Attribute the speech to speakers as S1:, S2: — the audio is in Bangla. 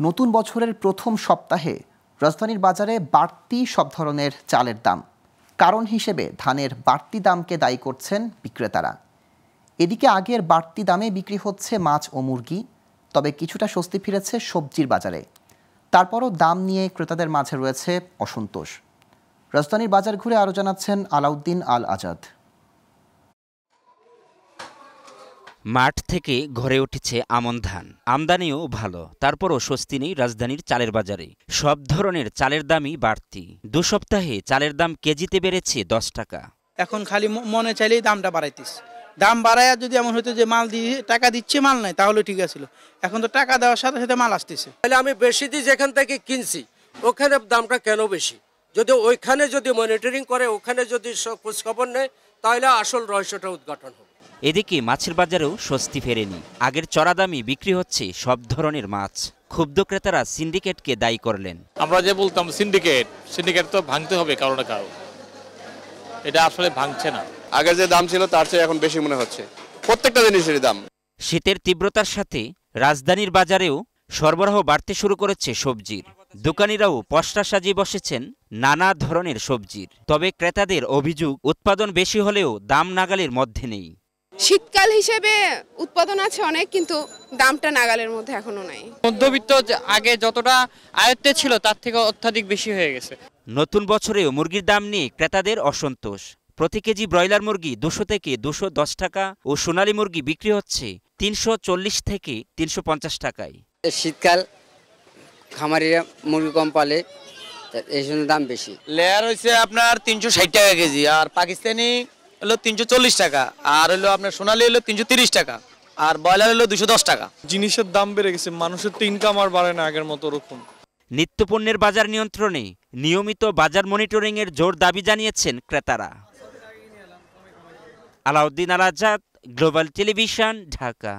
S1: নতুন বছরের প্রথম সপ্তাহে রাজধানীর বাজারে বাড়তি সব ধরনের চালের দাম। কারণ হিসেবে ধানের বাড়তি দামকে দায়ী করছেন বিক্রেতারা। এদিকে আগের বাড়তি দামে বিক্রি হচ্ছে মাছ ও মুরগি, তবে কিছুটা স্বস্তি ফিরেছে সবজির বাজারে। তারপরও দাম নিয়ে ক্রেতাদের মাঝে রয়েছে অসন্তোষ। রাজধানীর বাজার ঘুরে আরও জানাচ্ছেন আলাউদ্দিন আল আজাদ।
S2: মাঠ থেকে ঘরে উঠেছে আমন ধান, আমদানিও ভালো, তারপরও স্বস্তি নেই রাজধানীর চালের বাজারে। সব ধরনের চালের দামই বাড়তি। 2 সপ্তাহে চালের দাম কেজিতে বেড়েছে 10 টাকা।
S3: এখন খালি মনে চাইলেই দামটা বাড়াইতেছে। দাম বাড়ায় যদি এমন হতো যে মাল দিয়ে টাকা দিচ্ছে মাল নাই, তাহলে ঠিক আছিল। এখন তো টাকা দেওয়ার সাথে সাথে মাল আসতেছে।
S4: তাহলে আমি বেশি দিয়ে যেখান থেকে কিনছি ওখানে দামটা কেন বেশি? যদি ওইখানে যদি মনিটরিং করে, ওখানে যদি খোঁজ খবর নেয়, তাহলে আসল রহস্যটা উদ্ঘাটন হবে।
S2: এদিকে মাছের বাজারেও স্বস্তি ফেরেনি। আগের চড়া দামে বিক্রি হচ্ছে সব ধরনের মাছ। ক্ষুব্ধ ক্রেতারা সিন্ডিকেটকে দায়ী করলেন।
S5: আমরা যে বলতাম সিন্ডিকেট তো ভাঙতে হবে কারো না কারো, এটা আসলে ভাঙছে না।
S6: আগের যে দাম ছিল তার চেয়ে এখন বেশি মনে হচ্ছে প্রত্যেকটা জিনিসের দাম।
S2: শীতের তীব্রতার সাথে রাজধানীর বাজারেও সরবরাহ বাড়তে শুরু করেছে সবজির। দোকানিরাও পসরা সাজিয়ে বসেছেন নানা ধরনের সবজির। তবে ক্রেতাদের অভিযোগ, উৎপাদন বেশি হলেও দাম নাগালের মধ্যে নেই।
S7: শীতকাল হিসেবে উৎপাদন আছে অনেক, কিন্তু দামটা নাগালের মধ্যে এখনো নাই।
S8: মধ্যবিত্ত আগে যতটা আয়ত্তে ছিল তার থেকে অত্যাধিক বেশি হয়ে গেছে।
S2: নতুন বছরেও মুরগির দাম নিয়ে ক্রেতাদের অসন্তোষ। প্রতি কেজি ব্রয়লার মুরগি 200 থেকে 210 টাকা ও সোনালী মুরগি বিক্রি হচ্ছে 340 থেকে 350 টাকায়।
S9: শীতকাল খামারিরা মুরগি কম পালে এই জন্য দাম বেশি।
S10: লেয়ার হচ্ছে আপনার 360 টাকা কেজি, আর পাকিস্তানি হলো 340 টাকা, আর হলো আপনার সোনালী হলো 330 টাকা, আর ব্রয়লার হলো 210 টাকা।
S11: জিনিসের দাম বেড়ে গেছে, মানুষের তো ইনকাম আর বাড়ে না আগের মতো ওরকম।
S2: নিত্যপণ্যের বাজার নিয়ন্ত্রণে নিয়মিত বাজার মনিটরিংয়ের জোর দাবি জানিয়েছেন ক্রেতারা। আলাউদ্দিন আল আজাদ, গ্লোবাল টেলিভিশন, ঢাকা।